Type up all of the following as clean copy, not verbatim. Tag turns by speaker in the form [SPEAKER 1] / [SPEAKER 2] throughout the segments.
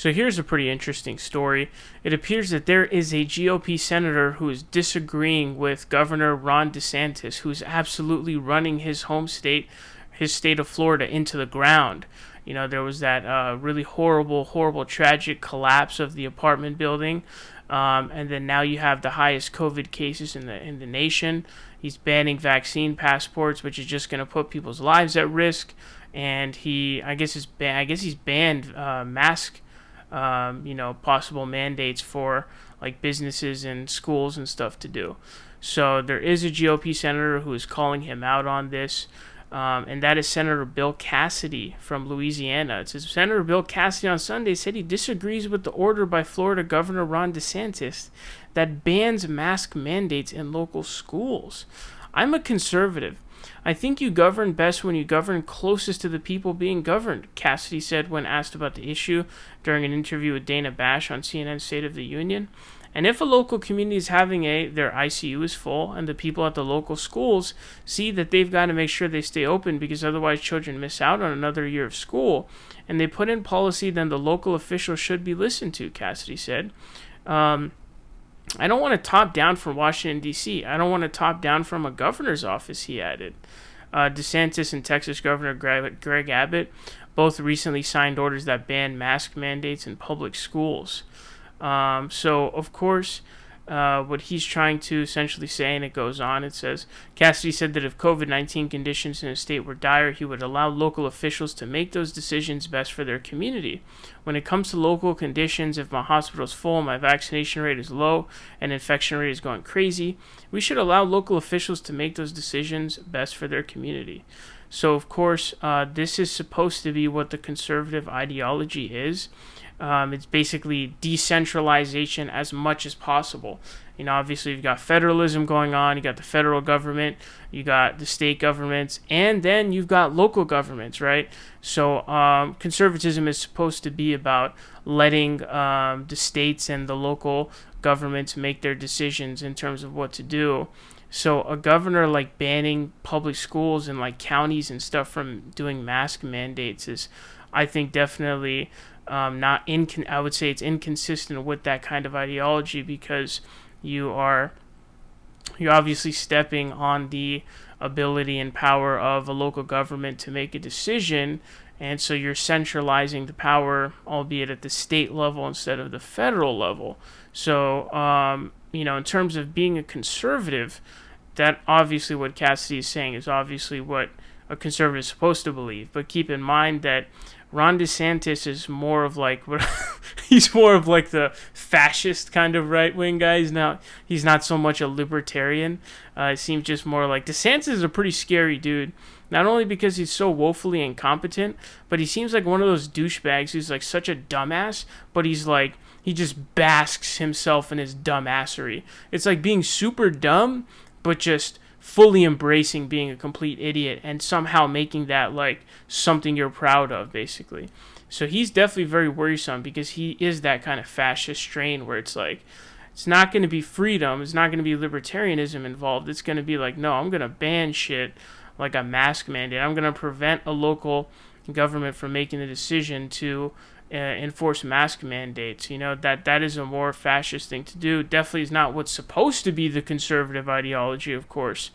[SPEAKER 1] So here's a pretty interesting story. It appears that there is a GOP senator who is disagreeing with Governor Ron DeSantis, who's absolutely running his home state, his state of Florida, into the ground. You know, there was that really horrible, tragic collapse of the apartment building. And then now you have the highest COVID cases in the nation. He's banning vaccine passports, which is just going to put people's lives at risk. And I guess he's banned mask, possible mandates for like businesses and schools and stuff to do. So there is a GOP senator who is calling him out on this. And that is Senator Bill Cassidy from Louisiana. It says Senator Bill Cassidy on Sunday said he disagrees with the order by Florida Governor Ron DeSantis that bans mask mandates in local schools. I'm a conservative. I think you govern best when you govern closest to the people being governed, Cassidy said when asked about the issue during an interview with Dana Bash on CNN's State of the Union. And if a local community is having their ICU is full and the people at the local schools see that they've got to make sure they stay open because otherwise children miss out on another year of school, and they put in policy, then the local officials should be listened to, Cassidy said. I don't want to top down from Washington, D.C. I don't want to top down from a governor's office, he added. DeSantis and Texas Governor Greg Abbott both recently signed orders that ban mask mandates in public schools. So, of course, what he's trying to essentially say, and it goes on, it says, Cassidy said that if COVID-19 conditions in a state were dire, he would allow local officials to make those decisions best for their community. When it comes to local conditions, if my hospital's full, my vaccination rate is low, and infection rate is going crazy, we should allow local officials to make those decisions best for their community. So, of course, this is supposed to be what the conservative ideology is. It's basically decentralization as much as possible. You know, obviously you've got federalism going on, you got the federal government, you got the state governments, and then you've got local governments, right? So conservatism is supposed to be about letting the states and the local governments make their decisions in terms of what to do. So a governor like banning public schools and like counties and stuff from doing mask mandates is, I think, definitely I would say it's inconsistent with that kind of ideology, because you're obviously stepping on the ability and power of a local government to make a decision, and so you're centralizing the power, albeit at the state level instead of the federal level. So in terms of being a conservative, that obviously what Cassidy is saying is obviously what a conservative is supposed to believe. But keep in mind that Ron DeSantis is more of like he's more of like the fascist kind of right-wing guy. He's not so much a libertarian. It seems just more like DeSantis is a pretty scary dude. Not only because he's so woefully incompetent, but he seems like one of those douchebags who's like such a dumbass, but he just basks himself in his dumbassery. It's like being super dumb, but just fully embracing being a complete idiot and somehow making that like something you're proud of, basically. So he's definitely very worrisome, because he is that kind of fascist strain where it's like, it's not going to be freedom, it's not going to be libertarianism involved. It's going to be like, no, I'm going to ban shit like a mask mandate. I'm going to prevent a local government from making the decision to enforce mask mandates. You know, that is a more fascist thing to do. Definitely is not what's supposed to be the conservative ideology, of course.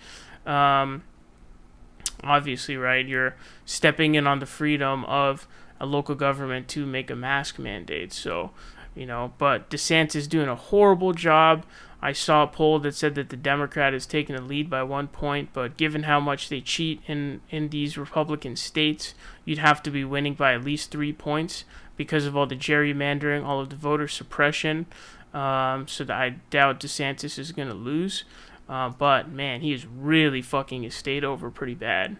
[SPEAKER 1] Obviously, right, you're stepping in on the freedom of a local government to make a mask mandate. So, but DeSantis is doing a horrible job. I saw a poll that said that the Democrat is taking the lead by 1 point, but given how much they cheat in these Republican states, you'd have to be winning by at least 3 points because of all the gerrymandering, all of the voter suppression. So that I doubt DeSantis is going to lose. But, man, he is really fucking his state over pretty bad.